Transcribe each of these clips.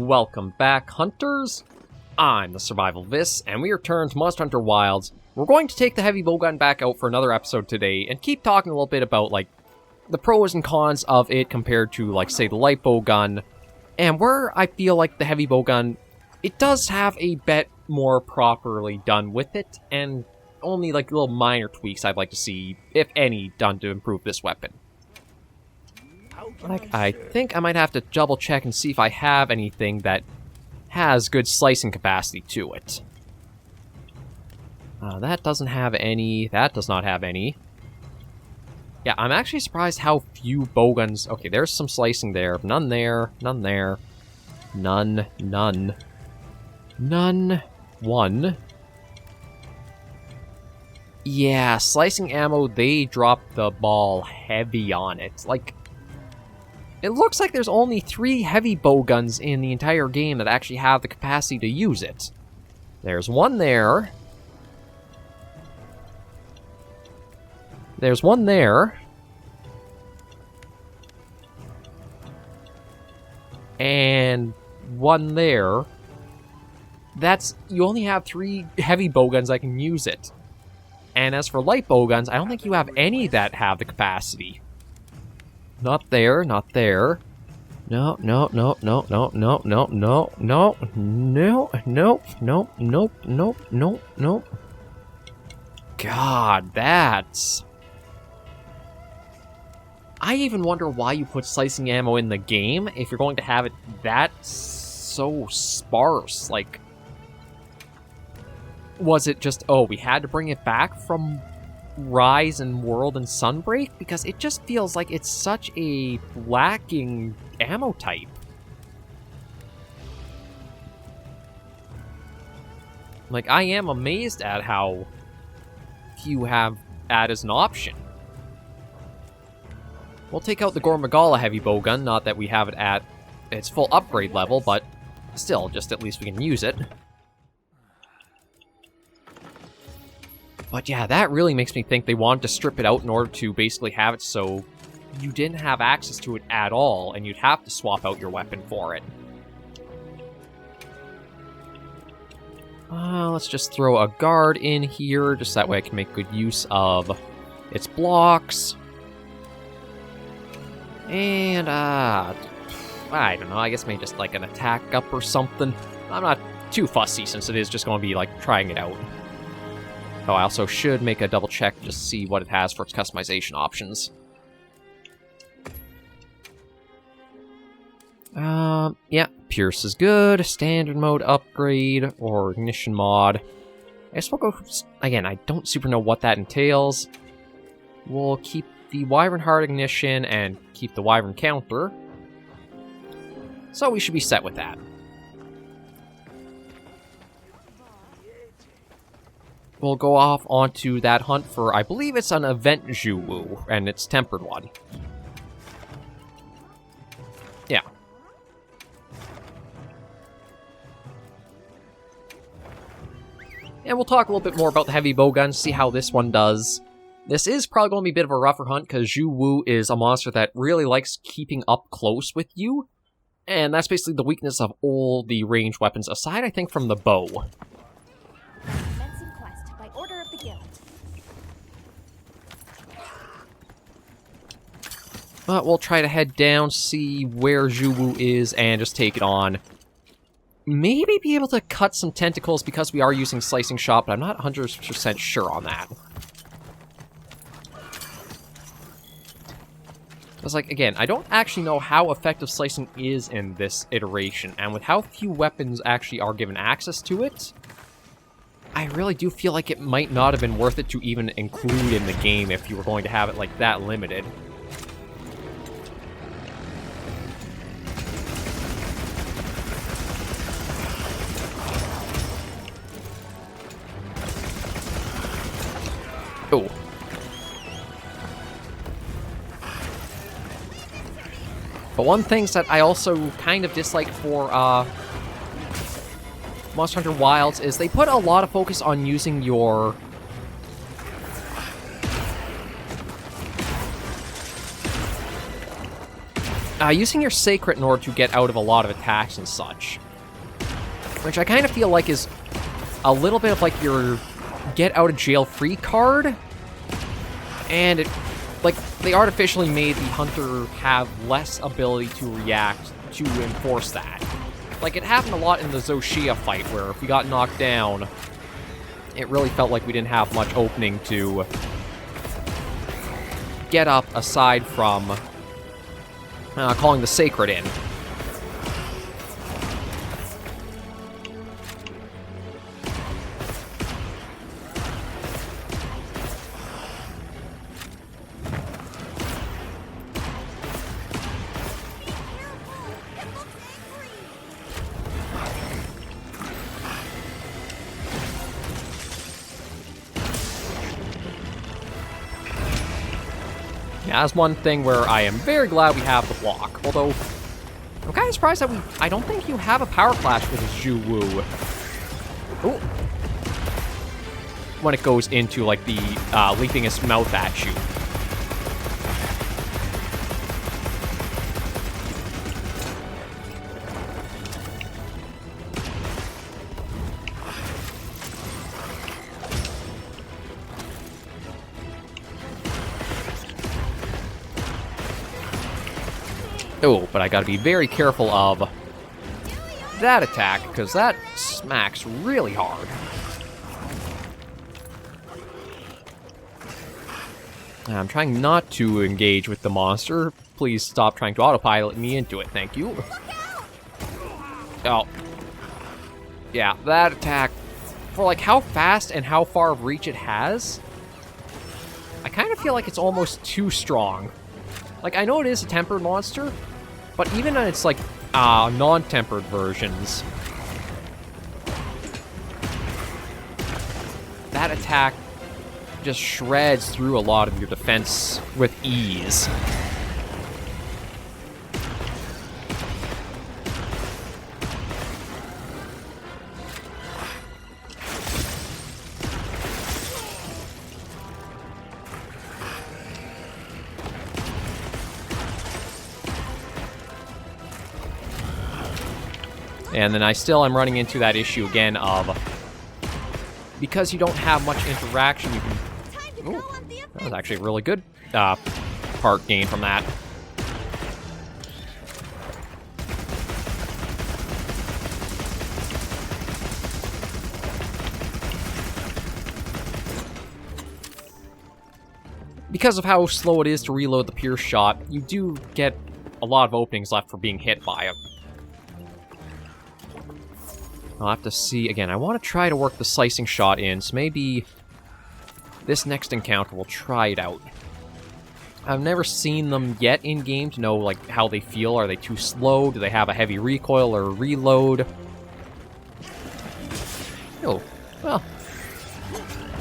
welcome back, hunters. I'm the Survivalist, and we return to Monster Hunter Wilds. We're going to take the Heavy Bowgun back out for another episode today, and keep talking a little bit about, like, the pros and cons of it compared to, like, say, the light bowgun. And where I feel like the Heavy Bowgun, it does have a bit more properly done with it, and only, like, little minor tweaks I'd like to see, if any, done to improve this weapon. Like, I think I might have to double check and see if I have anything that has good slicing capacity to it. That doesn't have any. That does not have any. Yeah, I'm actually surprised how few bowguns... Okay, there's some slicing there. None there. None there. None. None. None. One. Yeah, slicing ammo, they drop the ball heavy on it. Like... It looks like there's only 3 heavy bowguns in the entire game that actually have the capacity to use it. There's one there. There's one there. And one there. That's... You only have 3 heavy bowguns that can use it. And as for light bowguns, I don't think you have any that have the capacity. Not there, not there. No, no, no, no, no, no, no, no, no, no, nope, nope, nope, nope, nope, nope. God, that's... I even wonder why you put slicing ammo in the game if you're going to have it that so sparse. Like, was it just, oh, we had to bring it back from Rise and World and Sunbreak? Because it just feels like it's such a lacking ammo type. Like, I am amazed at how few have that as an option. We'll take out the Gormagala Heavy Bowgun, not that we have it at its full upgrade level, but still, just at least we can use it. But yeah, that really makes me think they wanted to strip it out in order to basically have it so you didn't have access to it at all, and you'd have to swap out your weapon for it. Let's just throw a guard in here, just that way I can make good use of its blocks. And, I don't know, I guess maybe just like an attack up or something. I'm not too fussy since it is just going to be like trying it out. Oh, I also should make a double check just to see what it has for its customization options. Yeah, Pierce is good, standard mode upgrade, or ignition mod. I guess we'll go, again, I don't super know what that entails. We'll keep the Wyvern Heart ignition and keep the Wyvern counter. So we should be set with that. We'll go off onto that hunt for, I believe it's an event Zhuwu, and it's tempered one. Yeah. And we'll talk a little bit more about the Heavy Bowgun, see how this one does. This is probably going to be a bit of a rougher hunt, because Zhuwu is a monster that really likes keeping up close with you. And that's basically the weakness of all the ranged weapons, aside, I think, from the bow. But we'll try to head down, see where Zhuwu is, and just take it on. Maybe be able to cut some tentacles because we are using Slicing Shot, but I'm not 100% sure on that. Because, like, again, I don't actually know how effective slicing is in this iteration, and with how few weapons actually are given access to it, I really do feel like it might not have been worth it to even include in the game if you were going to have it, like, that limited. Oh. But one thing that I also kind of dislike for Monster Hunter Wilds is they put a lot of focus on using your using your Sacred in order to get out of a lot of attacks and such. Which I kind of feel like is a little bit of like your get out of jail free card. And it, like, they artificially made the Hunter have less ability to react to enforce that. Like, it happened a lot in the Zoshia fight, where if we got knocked down, it really felt like we didn't have much opening to get up aside from calling the Sacred in. Yeah, that's one thing where I am very glad we have the block. Although, I'm kind of surprised that I don't think you have a power clash with Zhu Wu. Ooh. When it goes into, like, the leaping his mouth at you. Oh, but I gotta be very careful of that attack, because that smacks really hard. I'm trying not to engage with the monster. Please stop trying to autopilot me into it, thank you. Oh. Yeah, that attack, for like how fast and how far of reach it has, I kind of feel like it's almost too strong. Like, I know it is a tempered monster, but even on its, like, non-tempered versions, that attack just shreds through a lot of your defense with ease. And then I still am running into that issue again of, because you don't have much interaction, you can... Ooh, that was actually a really good part gain from that. Because of how slow it is to reload the Pierce Shot, you do get a lot of openings left for being hit by it. I'll have to see, again, I want to try to work the Slicing Shot in, so maybe this next encounter we'll try it out. I've never seen them yet in-game to know, like, how they feel. Are they too slow? Do they have a heavy recoil or a reload? Oh, well,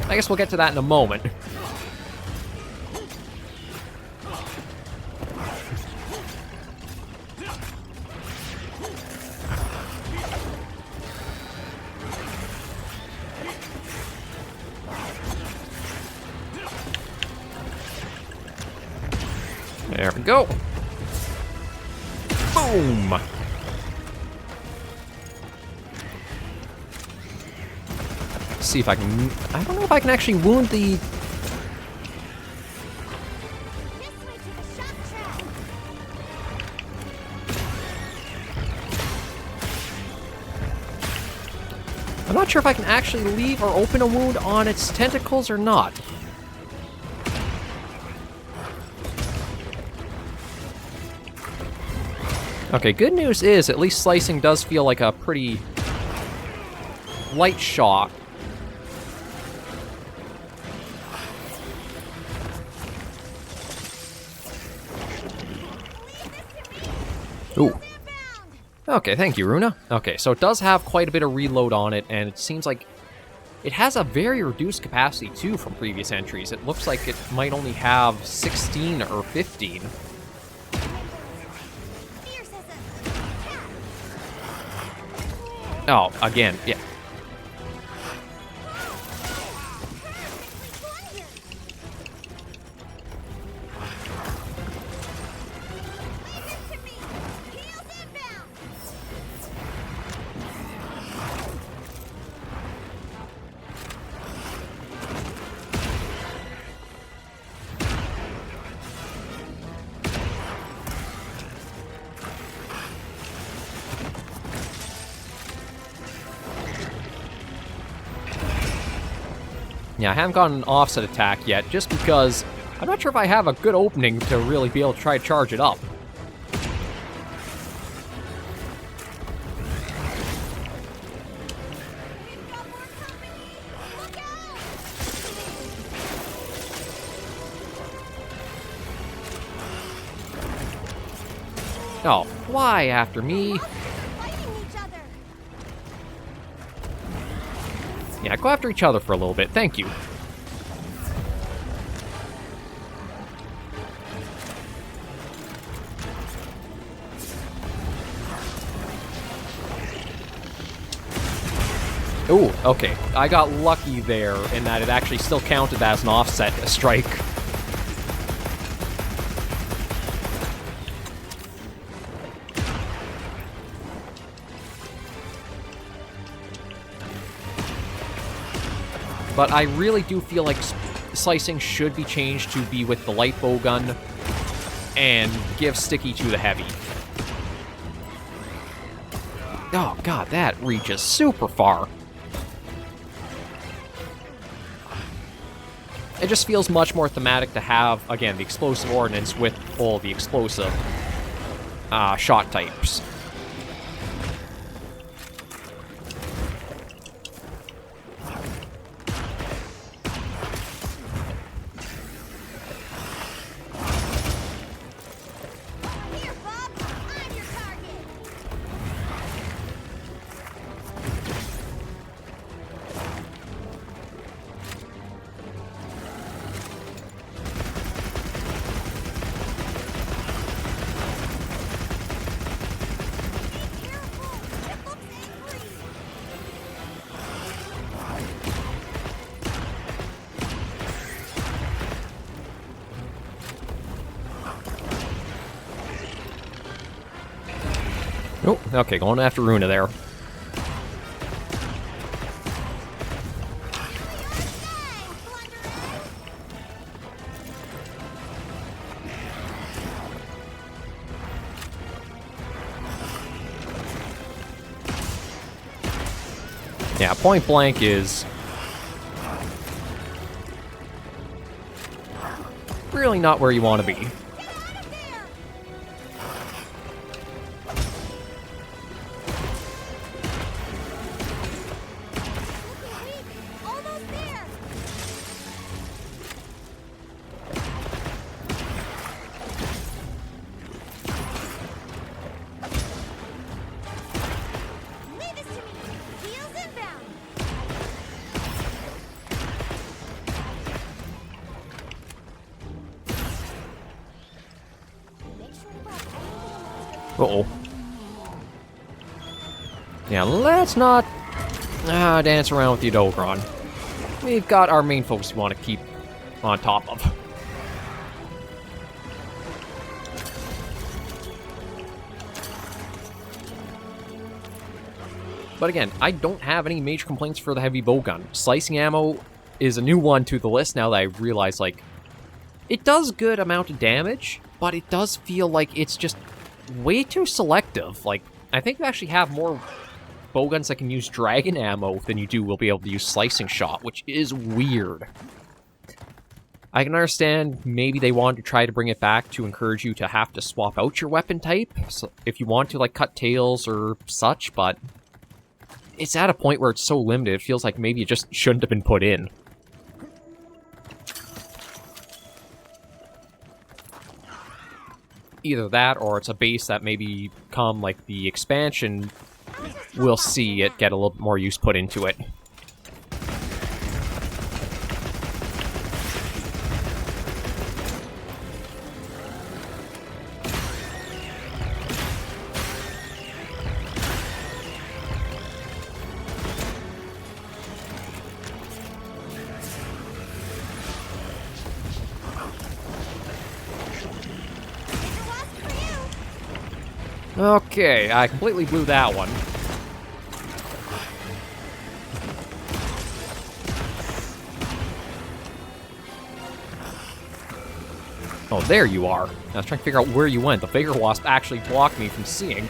I guess we'll get to that in a moment. There we go. Boom! Let's see if I can... I don't know if I can actually wound the... I'm not sure if I can actually leave or open a wound on its tentacles or not. Okay, good news is, at least slicing does feel like a pretty light shot. Ooh. Okay, thank you, Runa. Okay, so it does have quite a bit of reload on it, and it seems like it has a very reduced capacity, too, from previous entries. It looks like it might only have 16 or 15. Oh, again, yeah. Yeah, I haven't gotten an offset attack yet, just because I'm not sure if I have a good opening to really be able to try to charge it up. Oh, why after me? Yeah, go after each other for a little bit. Thank you. Ooh, okay. I got lucky there in that it actually still counted as an offset strike. But I really do feel like slicing should be changed to be with the light bowgun and give sticky to the heavy. Oh god, that reaches super far. It just feels much more thematic to have, again, the explosive ordnance with all the explosive shot types. Oh, okay, going after Runa there. Yeah, point blank is really not where you want to be. Uh-oh. Yeah, let's not dance around with the Dogron. We've got our main focus we want to keep on top of. But again, I don't have any major complaints for the Heavy Bowgun. Slicing ammo is a new one to the list now that I realize, like, it does good amount of damage, but it does feel like it's just way too selective. Like, I think you actually have more bowguns that can use dragon ammo than you do will be able to use slicing shot, which is weird. I can understand maybe they wanted to try to bring it back to encourage you to have to swap out your weapon type, so if you want to, like, cut tails or such, but it's at a point where it's so limited, it feels like maybe it just shouldn't have been put in. Either that, or it's a base that maybe come, like, the expansion, we'll see it get a little bit more use put into it. Okay, I completely blew that one. Oh, there you are. I was trying to figure out where you went. The bigger wasp actually blocked me from seeing.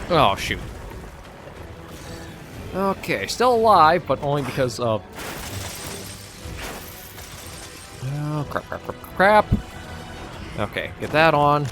Oh, shoot. Okay, still alive, but only because of... Oh, crap. Okay, get that on.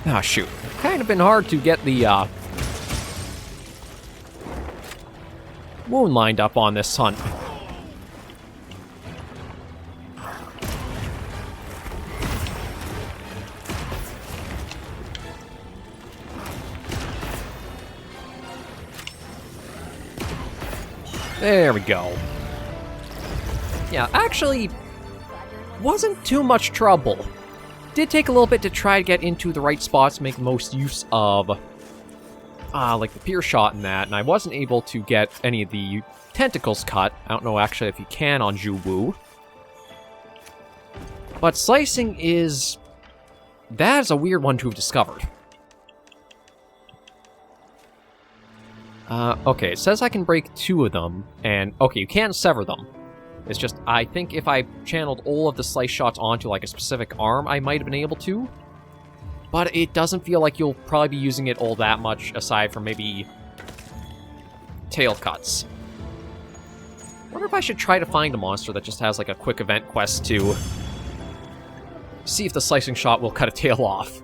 Ah, shoot. Kind of been hard to get the, wound lined up on this hunt. There we go. Yeah, actually, wasn't too much trouble. Did take a little bit to try to get into the right spots, make the most use of, like the peer shot and that, and I wasn't able to get any of the tentacles cut. I don't know actually if you can on Zhu Wu. But slicing is... that is a weird one to have discovered. Okay, it says I can break 2 of them, and okay, you can sever them. It's just, I think if I channeled all of the slice shots onto, like, a specific arm, I might have been able to. But it doesn't feel like you'll probably be using it all that much, aside from maybe tail cuts. Wonder if I should try to find a monster that just has, like, a quick event quest to see if the slicing shot will cut a tail off.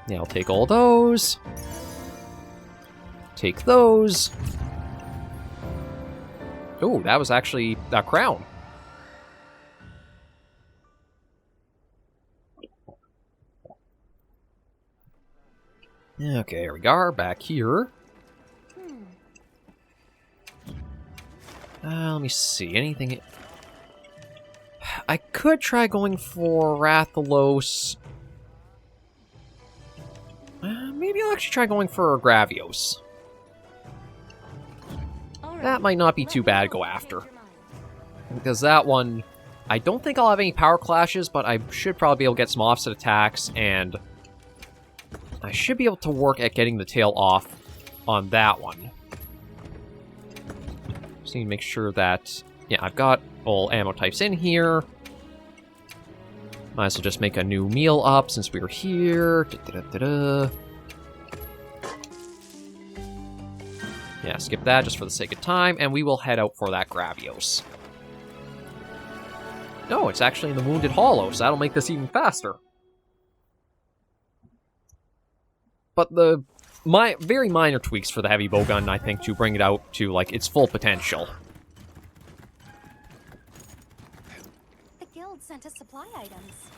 Yeah, I'll take all those. Take those. Oh, that was actually a crown. Okay, here we are, back here. Let me see, anything... I could try going for Rathalos. Maybe I'll actually try going for Gravios. That might not be too bad to go after. Because that one, I don't think I'll have any power clashes, but I should probably be able to get some offset attacks, and I should be able to work at getting the tail off on that one. Just need to make sure that, yeah, I've got all ammo types in here. Might as well just make a new meal up since we were here. Yeah, skip that just for the sake of time, and we will head out for that Gravios. No, it's actually in the Wounded Hollow, so that'll make this even faster. But the very minor tweaks for the Heavy Bowgun, I think, to bring it out to, like, its full potential. The guild sent us supply items.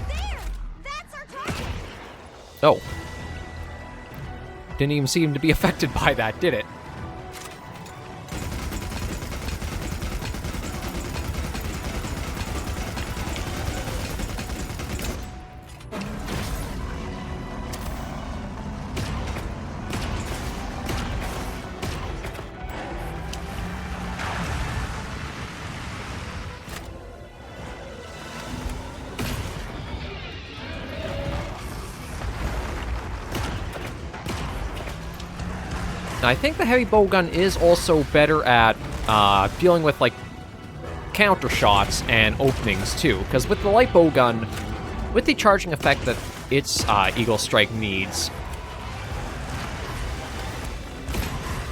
There! That's our target! Oh. Didn't even seem to be affected by that, did it? I think the Heavy Bowgun is also better at dealing with, like, counter shots and openings, too. Because with the Light Bowgun, with the charging effect that its Eagle Strike needs...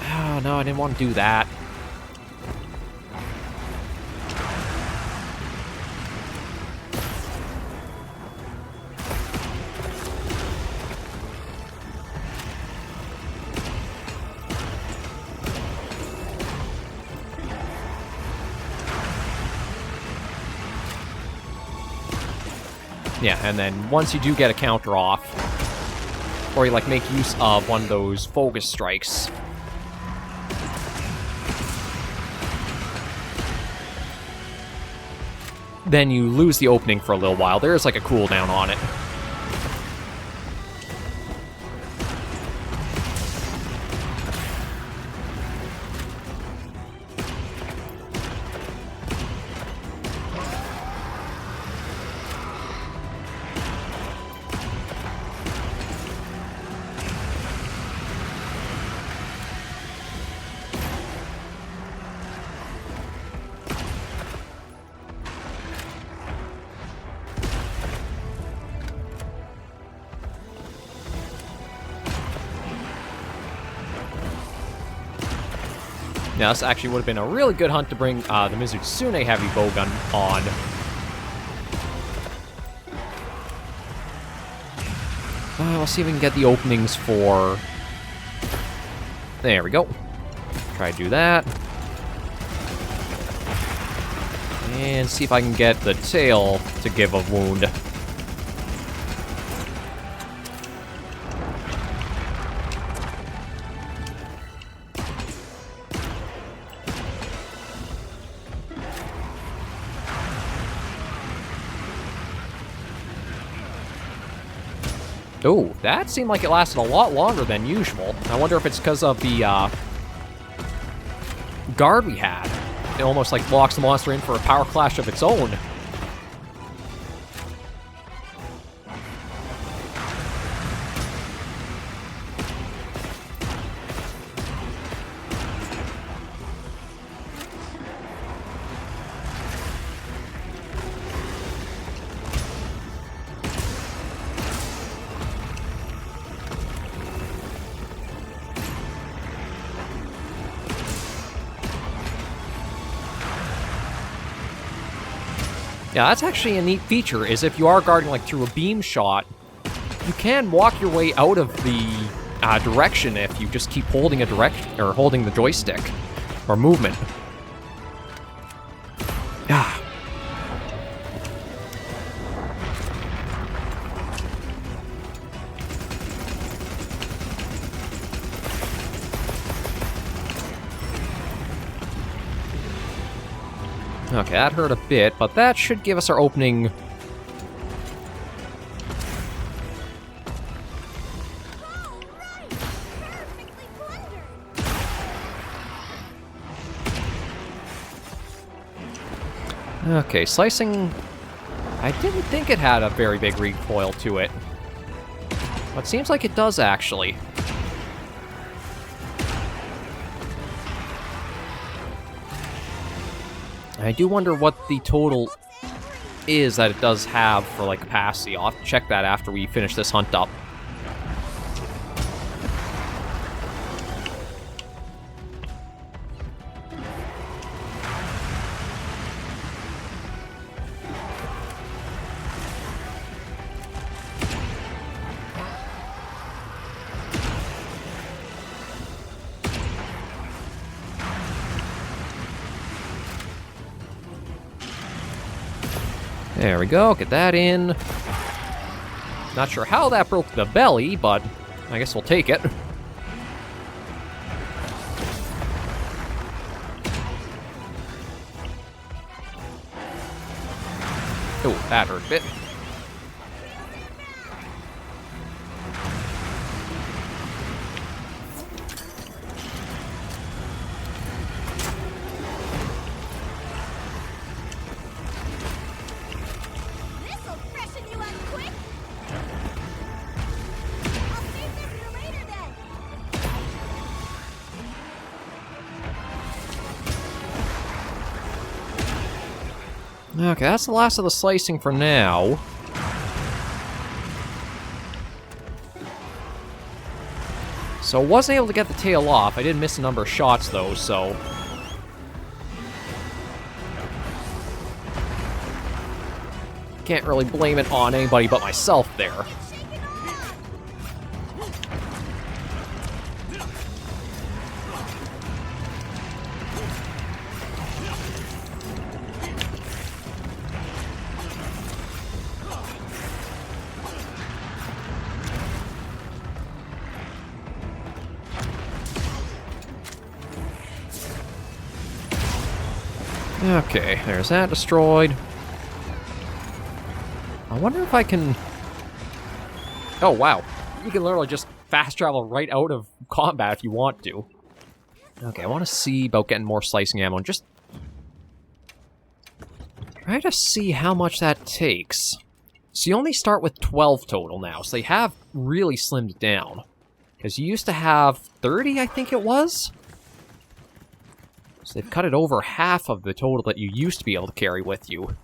Oh, no, I didn't want to do that. Yeah, and then once you do get a counter off, or you like make use of one of those focus strikes, then you lose the opening for a little while. There is like a cooldown on it. Now, this actually would have been a really good hunt to bring the Mizutsune Heavy Bowgun on. We'll see if we can get the openings for... There we go. Try to do that. And see if I can get the tail to give a wound. Oh, that seemed like it lasted a lot longer than usual. I wonder if it's because of the guard we had. It almost like locks the monster in for a power clash of its own. Yeah, that's actually a neat feature, is if you are guarding like through a beam shot, you can walk your way out of the direction if you just keep holding a direction, or holding the joystick, or movement. Ah. Okay, that hurt a bit, but that should give us our opening. Okay, slicing... I didn't think it had a very big recoil to it. But it seems like it does, actually. I do wonder what the total is that it does have for, like, capacity. I'll have to check that after we finish this hunt up. There we go, get that in. Not sure how that broke the belly, but I guess we'll take it. Oh, that hurt a bit. Okay, that's the last of the slicing for now. So I wasn't able to get the tail off. I did miss a number of shots, though, so... Can't really blame it on anybody but myself there. Okay, there's that destroyed. I wonder if I can... Oh, wow. You can literally just fast travel right out of combat if you want to. Okay, I want to see about getting more slicing ammo and just... try to see how much that takes. So you only start with 12 total now, so they have really slimmed it down. Because you used to have 30, I think it was? So they've cut it over half of the total that you used to be able to carry with you.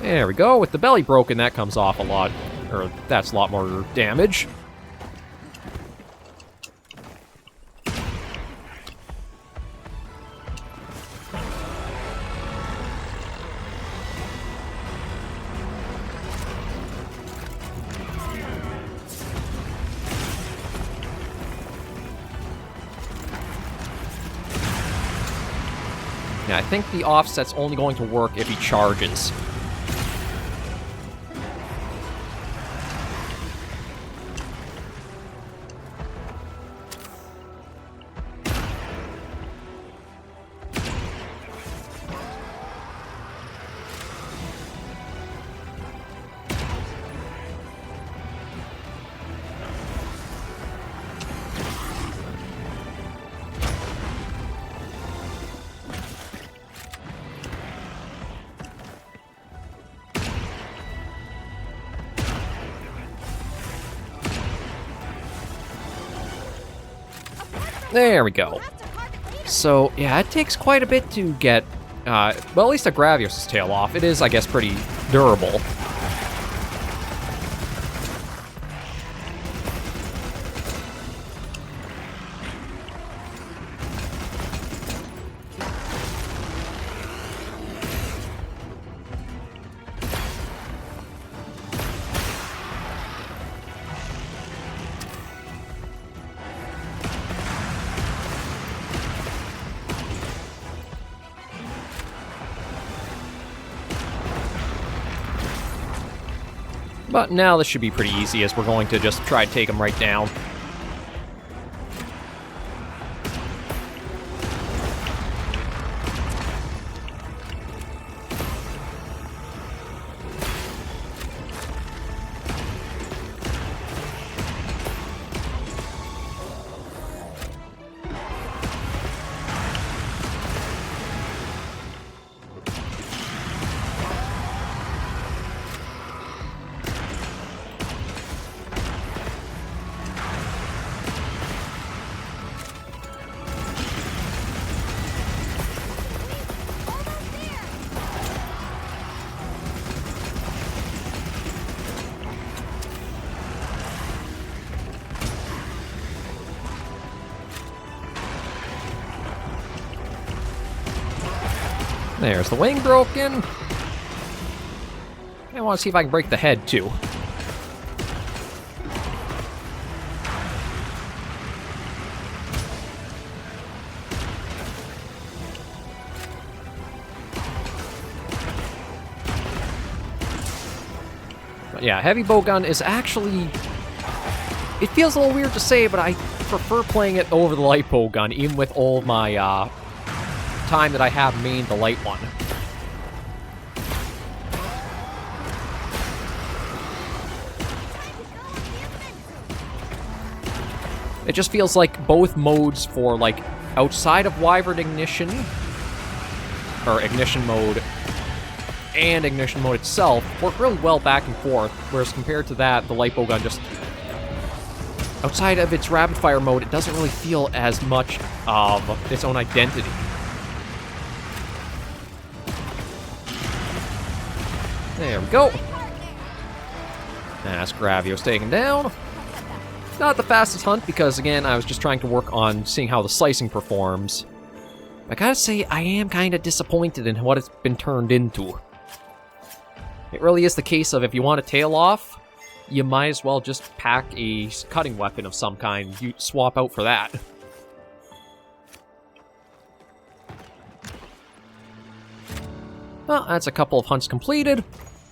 There we go. With the belly broken, that comes off a lot. Or, that's a lot more damage. Yeah, I think the offset's only going to work if he charges. There we go. So, yeah, it takes quite a bit to get, well, at least a Gravios' tail off. It is, I guess, pretty durable. But now this should be pretty easy, as we're going to just try to take him right down. There's the wing broken. I want to see if I can break the head, too. But yeah, Heavy Bowgun is actually... It feels a little weird to say, but I prefer playing it over the light bowgun, even with all my, time that I have mained the light one. It just feels like both modes for, like, outside of Wyvern Ignition, or Ignition mode, and Ignition mode itself, work really well back and forth, whereas compared to that, the light bowgun just... Outside of its rapid fire mode, it doesn't really feel as much of its own identity. There we go. That's Gravios taken down. Not the fastest hunt, because again, I was just trying to work on seeing how the slicing performs. I gotta say, I am kind of disappointed in what it's been turned into. It really is the case of if you want a tail off, you might as well just pack a cutting weapon of some kind. You swap out for that. Well, that's a couple of hunts completed,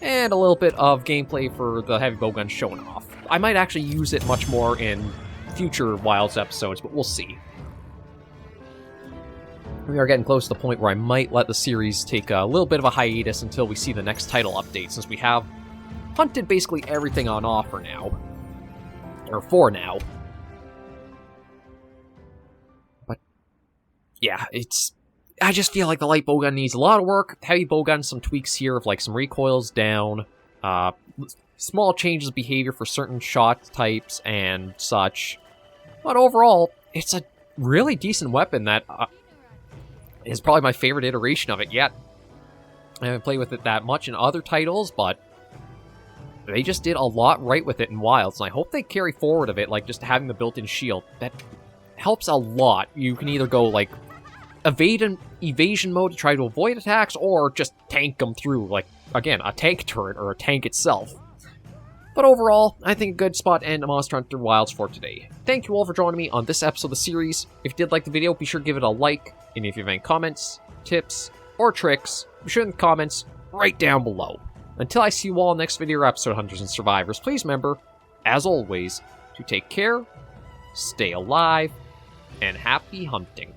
and a little bit of gameplay for the Heavy Bowgun shown off. I might actually use it much more in future Wilds episodes, but we'll see. We are getting close to the point where I might let the series take a little bit of a hiatus until we see the next title update, since we have hunted basically everything on offer now. Or for now. But, yeah, I just feel like the light bowgun needs a lot of work. Heavy bowgun, some tweaks here of like some recoils down, small changes of behavior for certain shot types and such. But overall, it's a really decent weapon that is probably my favorite iteration of it yet. I haven't played with it that much in other titles, but they just did a lot right with it in Wilds, and I hope they carry forward of it, like just having the built-in shield. That helps a lot. You can either go like evasion mode to try to avoid attacks, or just tank them through, like, again, a tank turret or a tank itself. But overall, I think a good spot to end Monster Hunter Wilds for today. Thank you all for joining me on this episode of the series. If you did like the video, be sure to give it a like, and if you have any comments, tips, or tricks, be sure in the comments right down below. Until I see you all next video or episode, Hunters and Survivors, please remember, as always, to take care, stay alive, and happy hunting.